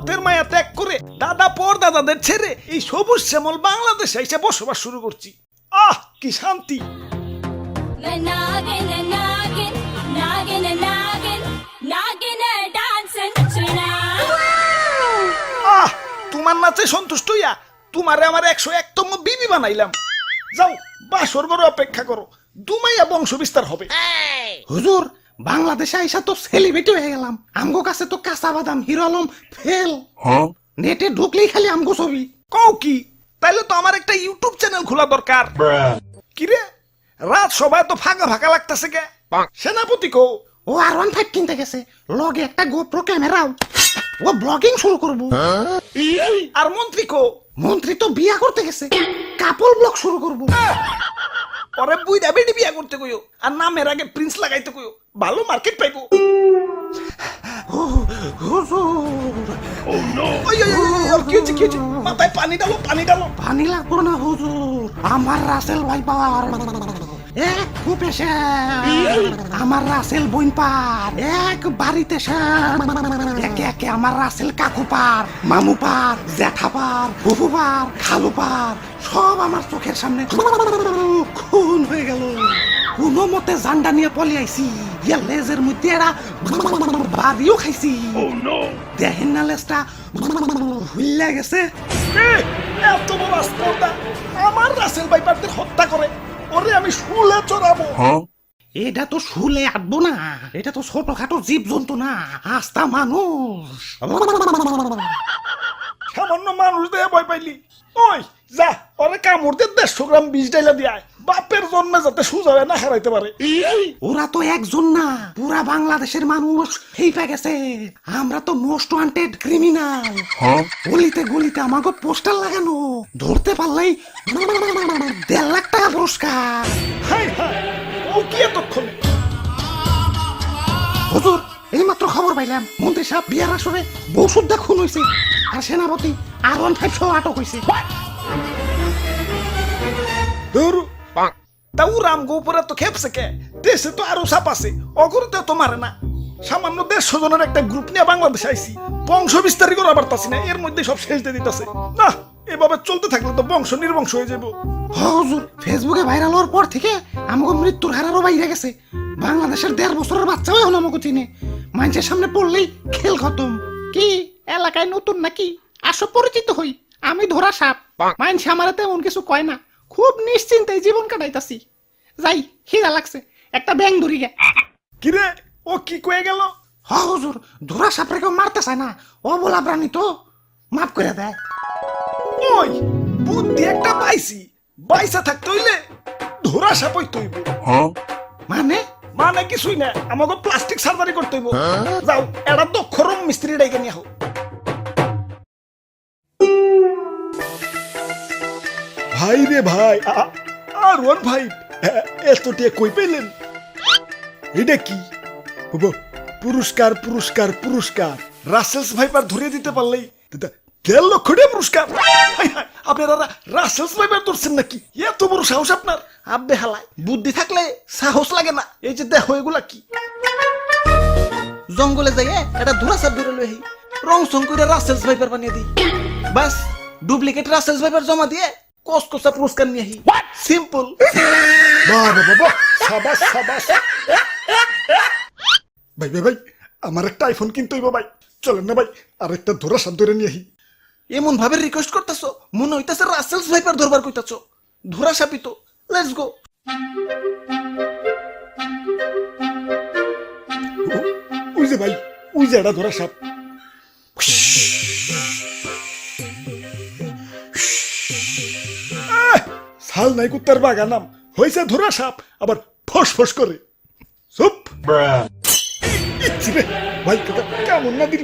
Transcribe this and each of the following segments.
ভারতের মায়া ত্যাগ করে দাদা পর দাদাদের ছেড়ে এই সবুজ শ্যামল বাংলাদেশে এসে বসবাস শুরু করছি। আহ কি শান্তি। আহ তোমার নাচে সন্তুষ্ট হইয়া তোমারে আমার 101তম বিবি বানাইলাম। যাও বাসর বড় অপেক্ষা করো, দুমাইয়া বংশ বিস্তার হবে। হুজুর বাংলাদেশে আইসা তো সেলিব্রিটি হয়ে গেলাম, আমগো কাছে তো কাঁচা বাদাম হিরো আলম ফেল। নেটে ঢুকলেই খালি আমগো ছবি। কও কি? তাইলে তো আমার একটা ইউটিউব চ্যানেল খোলা দরকার। কিরে রাত সবাই তো ফাঁকা ফাঁকা লাগতেছে কে? সেনাপতি কো? ও R15 কিনতে গেছে, লগে একটা গোপ্রো ক্যামেরাও। ও ব্লগিং শুরু করবো। আর মন্ত্রী কো? মন্ত্রী তো বিয়া করতে গেছে, কাপল ব্লগ শুরু করবো। পরে বুইড়া বেডি বিয়া করতে কইও, আর নামের আগে প্রিন্স লাগাইতে কইও, ভালো মার্কেট পাইবো। হুজুর ওই, ওই, ওই, ওই, কি হচ্ছে, কি হচ্ছে? মাথায় পানি ডালো, পানি ডালো। পানি লাগবো না হুজুর, আমার রাসেল ভাই পাওয়ার এক খুপে আমার রাসেল বইন পার এক বাড়িতে একে একে আমার রাসেল কাকু পার, মামু পার, জ্যাঠা পার, ফুফু পার, খালু পার, সব আমার চোখের সামনে খুন হয়ে গেল। কোনো মতে জান্ডা নিয়ে পলে আইছি, ইয়া লেজের মধ্যে এরা বাড়িও খাইছি। দেখেন না লেজটা হুইল্লা গেছে। এত বড় স্পর্ধা আমার রাসেল ভাইপারদের হত্যা করে, ওরে আমি শুলে চড়াবো। এটা তো শুলে আটবো না, এটা তো ছোটখাটো জীব জন্তু না, আস্তা মানুষ। সামান্য মানুষ দেয়া ভয় পাইলি? ওই যা ওরে কামড় দিয়ে 150 গ্রাম বিষ ডাইলা দিয়ে আয়, বাপের জন্মে যাতে সুজা হয়ে না হারাইতে পারে। ওরা তো একজন না, পুরা বাংলাদেশের মানুষ হেইপা গেছে। আমরা তো মোস্ট ওয়ান্টেড ক্রিমিনাল। গলিতে গলিতে আমাকে পোস্টার লাগানো, ধরতে পারলেই 1.5 লাখ টাকা পুরস্কার। হাই হাই, ও কি এতক্ষণ? হুজুর এইমাত্র খবর পাইলাম মন্ত্রী সাহেব বিয়ার আসরে বউ সুদ্ধা খুন হয়েছে, আর সেনাপতি R15 সহ আটক হয়েছে। তাও রামগো উপরে তো খেপছে কে? দেশে তো আরো সাপ আছে, অগরতে তো মারে না। সামান্য 150 জনের একটা গ্রুপ নিয়ে বাংলাদেশে আইছি, বংশ বিস্তারই করা পারতাছি না, এর মধ্যে সব শেষ দিয়ে দিতেছে। না এভাবে চলতে থাকলে তো বংশ নির্বংশ হয়ে যাবো। হুজুর ফেসবুকে ভাইরাল হওয়ার পর থেকে আমাকে মৃত্যুর হারারও বাইরে গেছে। বাংলাদেশের 1.5 বছরের বাচ্চাও এখন আমাকে চিনে, মানুষের সামনে পড়লেই খেল খতম। কি এলাকায় নতুন নাকি? আসো পরিচিত হই, আমি ধরা সাপ। মানুষ আমার তেমন কিছু কয় না, খুব নিশ্চিন্তে জীবন কাটাইতাছি। যাই খিদা লাগছে, একটা ব্যাং ধরি গে। কিরে ও কি কয়ে গেল? হুজুর ধরা সাপরে কেউ মারতে চায় না, ও বলা প্রাণী তো মাফ করে দেয়। ওই বুদ্ধি একটা পাইছি, বাইসা থাকতে হইলে ধরা সাপ হইতে হইব। মানে মানে কিছুই না, আমাকে প্লাস্টিক সার্জারি করতে হইব। যাও এটা দক্ষ রুম মিস্ত্রি ডাইকে নিয়ে হোক। ভাই রে ভাই, আর ওর ভাই এতটিয়া কই পেলেন? এটা কি? পুরস্কার পুরস্কার পুরস্কার, রাসেলস ভাইপার ধরে দিতে পারলেই 1.5 লক্ষ টাকা পুরস্কার। আপনারা রাসেলস ভাইপার ধরছেন নাকি? এত বড় সাহস আপনার? আব্বে হালায়, বুদ্ধি থাকলে সাহস লাগে না। এই যে দেখো এগুলা কি? জঙ্গলে যাইয়ে এটা ধরা সাপ ধরে লই, রং সং করে রাসেলস ভাইপার বানিয়ে দিই, বাস ডুপ্লিকেট রাসেলস ভাইপার জমা দিয়ে কসকসা পুরস্কার নিয়ে আহি। সিম্পল। বাবা বাবা, সাবাস সাবাস। ভাই ভাই ভাই, আমার একটা আইফোন কিনতে হইব ভাই, চলেন না ভাই আরেকটা ধরা সাপ ধরে নিয়ে আহি। এমন ভাবে রিকোয়েস্ট করতেছো মনে হইতাছে রাসেলস ভাইপার ধরবার কইতাছো। ধরা সাপই তো, লেটস গো। ওই যে ভাই, ওই যে এটা ধরা সাপ। সাল নাই কুত্তার বাগানাম হয়েছে ধরা সাপ, আবার ফস ফস করে। চুপ ভাই, কেমন না দিল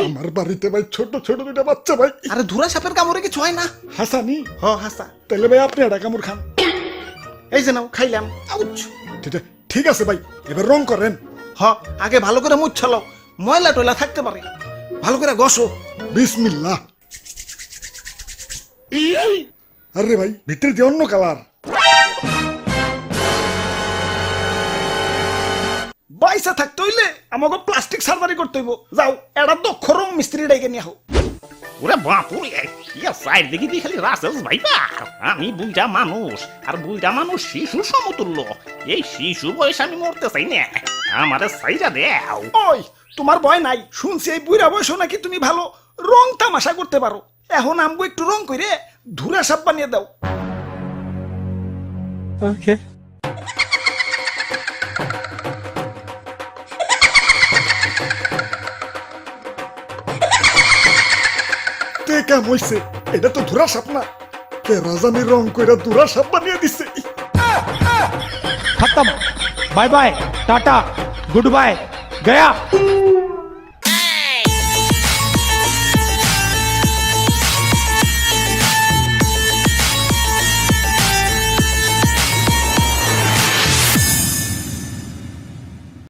আমার বাড়িতে ভাই, ছোট ছোট দুটা বাচ্চা ভাই। আরে ধরা সাপের কামড়ে কিছু হয় না। হাসানি? হ হাসা। তাহলে ভাই আপনি একটা কামড় খান। এই যে নাও, খাইলাম। ঠিক আছে ভাই, এবার রং করেন। হ আগে ভালো করে মুছালো, ময়লা টয়লা থাকতে পারে, ভালো করে ঘষো। বিসমিল্লাহ। আরে ভাই ভিতরে দিয়ে অন্য কালার। বাইসা থাকতে হইলে আমাকে প্লাস্টিক সার্জারি করতে হইব যাও এটা দক্ষ রং মিস্ত্রি ডাইকে নিয়ে আহো ওরে বাপুরে ইয়া সাইড দেখি দি খালি রাসেলস ভাইবা আমি বুইটা মানুষ আর বুইটা মানুষ শিশু সমতুল্য এই শিশু বয়স আমি মরতে চাই না আমারে সাইডা দেও ওই তোমার ভয় নাই শুনছি এই বুড়া বয়সও নাকি তুমি ভালো রং তামাশা করতে পারো এখন আমগো একটু রং কইরে ধুরা সাপ বানিয়ে দাও Okay. তে কাম হইছে এটা তো ধুরা সাপ না কে রাজানি রং কইরা ধুরা সাপ বানিয়ে দিছে खत्म bye bye tata goodbye गया